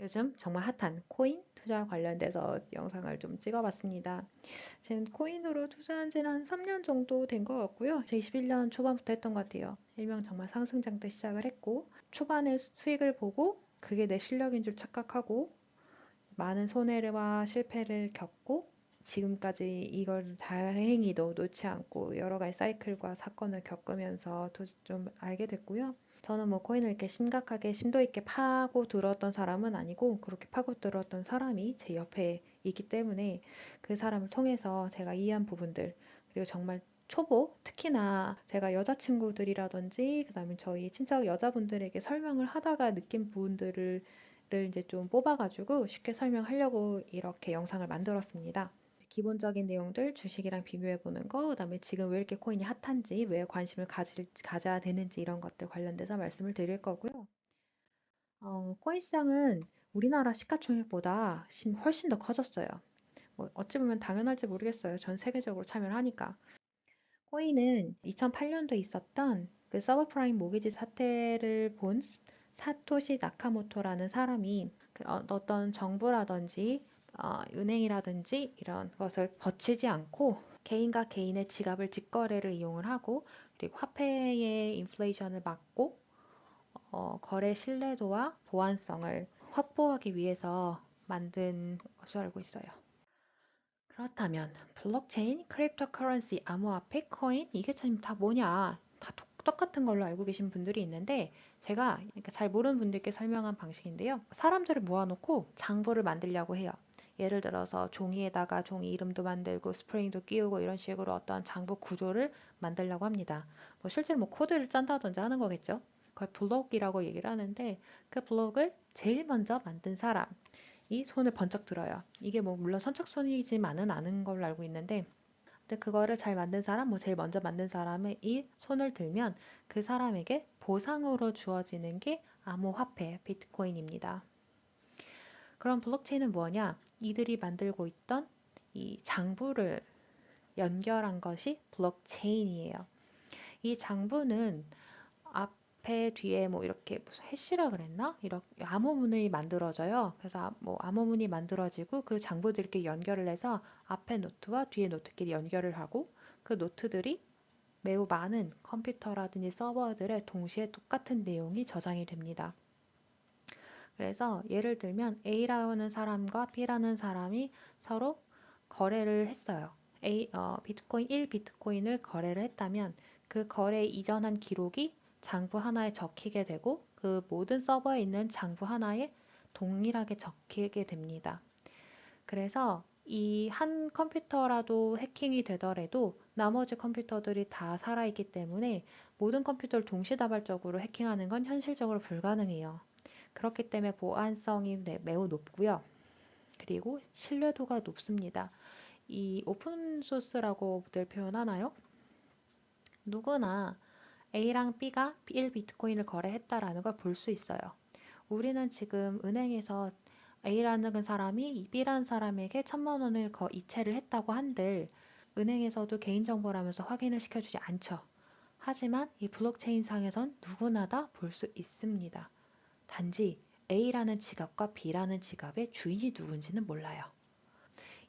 요즘 정말 핫한 코인 투자 관련돼서 영상을 좀 찍어봤습니다. 지금 코인으로 투자한 지는 한 3년 정도 된 것 같고요. 2021년 초반부터 했던 것 같아요. 일명 정말 상승장 때 시작을 했고, 초반에 수익을 보고 그게 내 실력인 줄 착각하고, 많은 손해와 실패를 겪고, 지금까지 이걸 다행히도 놓지 않고 여러 가지 사이클과 사건을 겪으면서 좀 알게 됐고요. 저는 뭐 코인을 이렇게 심각하게 심도 있게 파고 들었던 사람은 아니고 그렇게 파고 들었던 사람이 제 옆에 있기 때문에 그 사람을 통해서 제가 이해한 부분들 그리고 정말 초보 특히나 제가 여자친구들이라든지 그다음에 저희 친척 여자분들에게 설명을 하다가 느낀 부분들을 이제 좀 뽑아가지고 쉽게 설명하려고 이렇게 영상을 만들었습니다. 기본적인 내용들 주식이랑 비교해 보는 거, 그다음에 지금 왜 이렇게 코인이 핫한지, 왜 관심을 가져야 되는지 이런 것들 관련돼서 말씀을 드릴 거고요. 코인 시장은 우리나라 시가총액보다 훨씬 더 커졌어요. 뭐 어찌 보면 당연할지 모르겠어요. 전 세계적으로 참여를 하니까. 코인은 2008년도에 있었던 그 서브프라임 모기지 사태를 본 사토시 나카모토라는 사람이 어떤 정부라든지 은행이라든지 이런 것을 거치지 않고 개인과 개인의 지갑을 직거래를 이용을 하고 그리고 화폐의 인플레이션을 막고 거래 신뢰도와 보안성을 확보하기 위해서 만든 것으로 알고 있어요. 그렇다면 블록체인, 크립토커런시, 암호화폐, 코인 이게 참 다 뭐냐? 다 똑같은 걸로 알고 계신 분들이 있는데 제가 그러니까 잘 모르는 분들께 설명한 방식인데요. 사람들을 모아놓고 장부를 만들려고 해요. 예를 들어서 종이에다가 종이 이름도 만들고 스프링도 끼우고 이런 식으로 어떠한 장부 구조를 만들려고 합니다. 뭐 실제로 뭐 코드를 짠다든지 하는 거겠죠. 그걸 블록이라고 얘기를 하는데 그 블록을 제일 먼저 만든 사람 이 손을 번쩍 들어요. 이게 뭐 물론 선착순이지만은 않은 걸로 알고 있는데 근데 그거를 잘 만든 사람, 뭐 제일 먼저 만든 사람의 이 손을 들면 그 사람에게 보상으로 주어지는 게 암호화폐, 비트코인입니다. 그럼 블록체인은 뭐냐? 이들이 만들고 있던 이 장부를 연결한 것이 블록체인이에요. 이 장부는 앞에 뒤에 뭐 이렇게 무슨 해시라 그랬나? 이렇게 암호문이 만들어져요. 그래서 뭐 암호문이 만들어지고 그 장부들 이렇게 연결을 해서 앞에 노트와 뒤에 노트끼리 연결을 하고 그 노트들이 매우 많은 컴퓨터라든지 서버들에 동시에 똑같은 내용이 저장이 됩니다. 그래서 예를 들면 A라는 사람과 B라는 사람이 서로 거래를 했어요. 비트코인 1 비트코인을 거래를 했다면 그 거래 이전한 기록이 장부 하나에 적히게 되고 그 모든 서버에 있는 장부 하나에 동일하게 적히게 됩니다. 그래서 이 한 컴퓨터라도 해킹이 되더라도 나머지 컴퓨터들이 다 살아있기 때문에 모든 컴퓨터를 동시다발적으로 해킹하는 건 현실적으로 불가능해요. 그렇기 때문에 보안성이 매우 높고요. 그리고 신뢰도가 높습니다. 이 오픈소스라고들 표현하나요? 누구나 A랑 B가 1 비트코인을 거래했다라는 걸 볼 수 있어요. 우리는 지금 은행에서 A라는 사람이 B라는 사람에게 1,000만 원을 이체를 했다고 한들 은행에서도 개인정보라면서 확인을 시켜주지 않죠. 하지만 이 블록체인 상에선 누구나 다 볼 수 있습니다. 단지 A라는 지갑과 B라는 지갑의 주인이 누군지는 몰라요.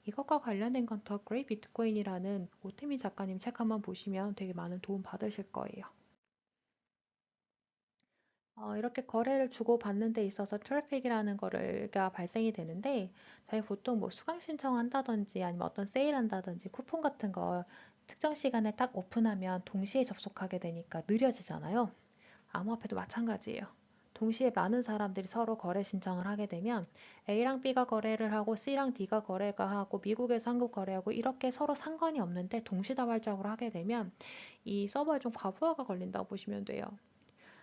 이것과 관련된 건 더 그레이 비트코인이라는 오태민 작가님 책 한번 보시면 되게 많은 도움 받으실 거예요. 이렇게 거래를 주고받는 데 있어서 트래픽이라는 거가 발생이 되는데 저희 보통 뭐 수강 신청한다든지 아니면 어떤 세일한다든지 쿠폰 같은 거 특정 시간에 딱 오픈하면 동시에 접속하게 되니까 느려지잖아요. 암호화폐도 마찬가지예요. 동시에 많은 사람들이 서로 거래 신청을 하게 되면 A랑 B가 거래를 하고 C랑 D가 거래가 하고 미국에서 한국 거래하고 이렇게 서로 상관이 없는데 동시다발적으로 하게 되면 이 서버에 좀 과부하가 걸린다고 보시면 돼요.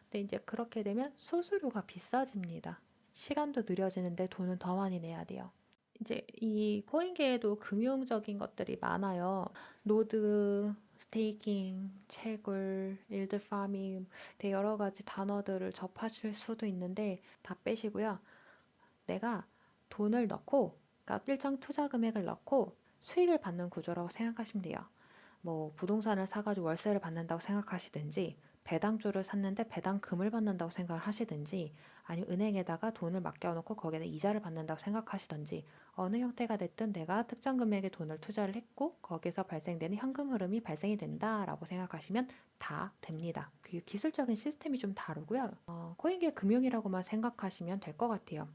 근데 이제 그렇게 되면 수수료가 비싸집니다. 시간도 느려지는데 돈은 더 많이 내야 돼요. 이제 이 코인계에도 금융적인 것들이 많아요. 노드, 스테이킹, 채굴, 일드 파밍, 되게 여러 가지 단어들을 접하실 수도 있는데 다 빼시고요. 내가 돈을 넣고, 그러니까 일정 투자 금액을 넣고 수익을 받는 구조라고 생각하시면 돼요. 뭐 부동산을 사가지고 월세를 받는다고 생각하시든지 배당주를 샀는데 배당금을 받는다고 생각을 하시든지 아니면 은행에다가 돈을 맡겨놓고 거기에다 이자를 받는다고 생각하시든지 어느 형태가 됐든 내가 특정 금액의 돈을 투자를 했고 거기서 발생되는 현금 흐름이 발생이 된다라고 생각하시면 다 됩니다. 그 기술적인 시스템이 좀 다르고요. 코인계 금융이라고만 생각하시면 될 것 같아요.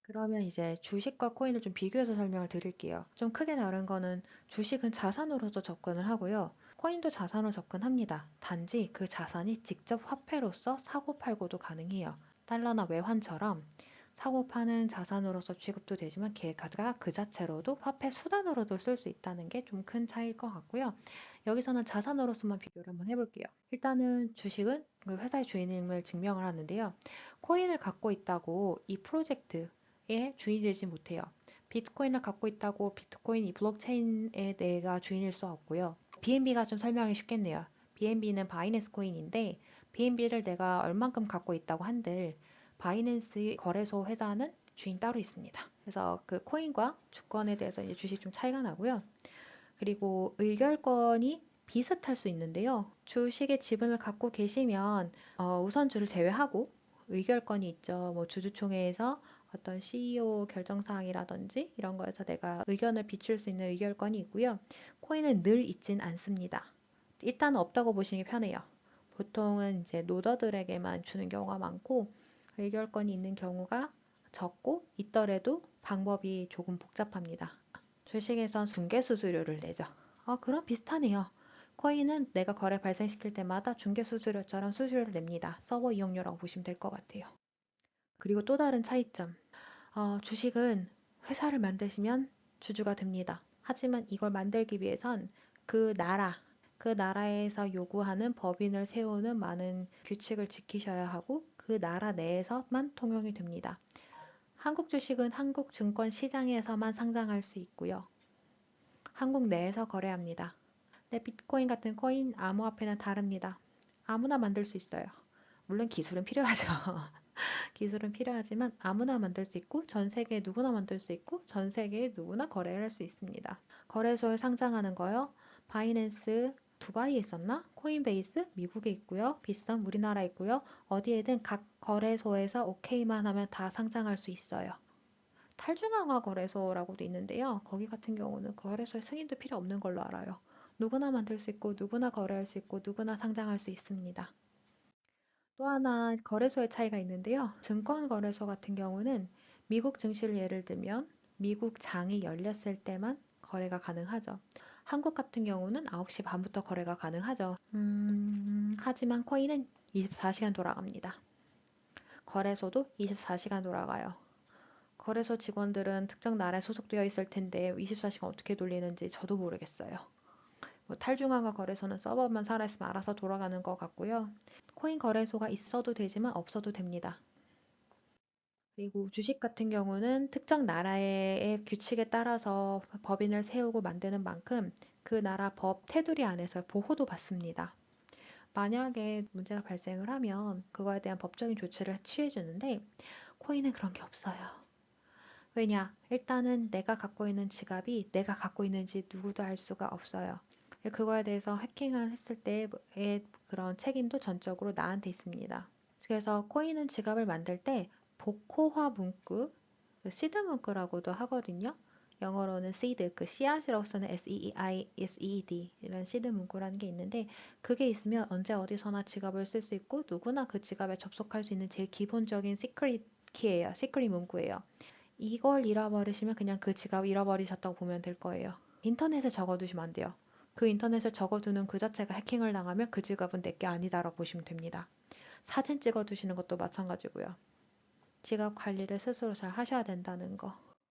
그러면 이제 주식과 코인을 좀 비교해서 설명을 드릴게요. 좀 크게 다른 거는 주식은 자산으로서 접근을 하고요. 코인도 자산으로 접근합니다. 단지 그 자산이 직접 화폐로서 사고 팔고도 가능해요. 달러나 외환처럼 사고 파는 자산으로서 취급도 되지만 걔가 그 자체로도 화폐 수단으로도 쓸 수 있다는 게 좀 큰 차이일 것 같고요. 여기서는 자산으로서만 비교를 한번 해볼게요. 일단은 주식은 그 회사의 주인임을 증명을 하는데요. 코인을 갖고 있다고 이 프로젝트의 주인이 되지 못해요. 비트코인을 갖고 있다고 비트코인 이 블록체인에 내가 주인일 수 없고요. BNB가 좀 설명하기 쉽겠네요. BNB는 바이낸스 코인인데 BNB를 내가 얼만큼 갖고 있다고 한들 바이낸스 거래소 회사는 주인 따로 있습니다. 그래서 그 코인과 주권에 대해서 이제 주식 좀 차이가 나고요. 그리고 의결권이 비슷할 수 있는데요. 주식의 지분을 갖고 계시면 우선주를 제외하고 의결권이 있죠. 뭐 주주총회에서 어떤 CEO 결정사항이라든지 이런 거에서 내가 의견을 비출 수 있는 의결권이 있고요. 코인은 늘 있진 않습니다. 일단 없다고 보시는 게 편해요. 보통은 이제 노더들에게만 주는 경우가 많고 의결권이 있는 경우가 적고 있더라도 방법이 조금 복잡합니다. 주식에선 중개 수수료를 내죠. 그럼 비슷하네요. 코인은 내가 거래 발생시킬 때마다 중개 수수료처럼 수수료를 냅니다. 서버 이용료라고 보시면 될 것 같아요. 그리고 또 다른 차이점. 주식은 회사를 만드시면 주주가 됩니다. 하지만 이걸 만들기 위해선 그 나라, 그 나라에서 요구하는 법인을 세우는 많은 규칙을 지키셔야 하고 그 나라 내에서만 통용이 됩니다. 한국 주식은 한국 증권 시장에서만 상장할 수 있고요. 한국 내에서 거래합니다. 네, 비트코인 같은 코인 암호화폐는 다릅니다. 아무나 만들 수 있어요. 물론 기술은 필요하죠. 기술은 필요하지만 아무나 만들 수 있고 전 세계 누구나 만들 수 있고 전 세계에 누구나 거래를 할 수 있습니다. 거래소에 상장하는 거요. 바이낸스 두바이에 있었나? 코인베이스 미국에 있고요. 비썸 우리나라에 있고요. 어디에든 각 거래소에서 오케이만 하면 다 상장할 수 있어요. 탈중앙화 거래소라고도 있는데요. 거기 같은 경우는 거래소에 승인도 필요 없는 걸로 알아요. 누구나 만들 수 있고 누구나 거래할 수 있고 누구나 상장할 수 있습니다. 또 하나 거래소의 차이가 있는데요. 증권거래소 같은 경우는 미국 증시를 예를 들면 미국 장이 열렸을 때만 거래가 가능하죠. 한국 같은 경우는 9시 반부터 거래가 가능하죠. 하지만 코인은 24시간 돌아갑니다. 거래소도 24시간 돌아가요. 거래소 직원들은 특정 나라에 소속되어 있을 텐데 24시간 어떻게 돌리는지 저도 모르겠어요. 뭐 탈중앙화 거래소는 서버만 살아있으면 알아서 돌아가는 것 같고요. 코인 거래소가 있어도 되지만 없어도 됩니다. 그리고 주식 같은 경우는 특정 나라의 규칙에 따라서 법인을 세우고 만드는 만큼 그 나라 법 테두리 안에서 보호도 받습니다. 만약에 문제가 발생을 하면 그거에 대한 법적인 조치를 취해주는데 코인은 그런 게 없어요. 왜냐? 일단은 내가 갖고 있는 지갑이 내가 갖고 있는지 누구도 알 수가 없어요. 그거에 대해서 해킹을 했을 때의 그런 책임도 전적으로 나한테 있습니다. 그래서 코인은 지갑을 만들 때 복호화 문구, 시드 문구라고도 하거든요. 영어로는 seed, 그 씨앗이라고 쓰는 SEED 이런 시드 문구라는 게 있는데 그게 있으면 언제 어디서나 지갑을 쓸 수 있고 누구나 그 지갑에 접속할 수 있는 제일 기본적인 시크릿 키예요. 시크릿 문구예요. 이걸 잃어버리시면 그냥 그 지갑 잃어버리셨다고 보면 될 거예요. 인터넷에 적어두시면 안 돼요. 그 인터넷에 적어두는 그 자체가 해킹을 당하면 그 지갑은 내게 아니다라고 보시면 됩니다. 사진 찍어두시는 것도 마찬가지고요. 지갑 관리를 스스로 잘 하셔야 된다는 거.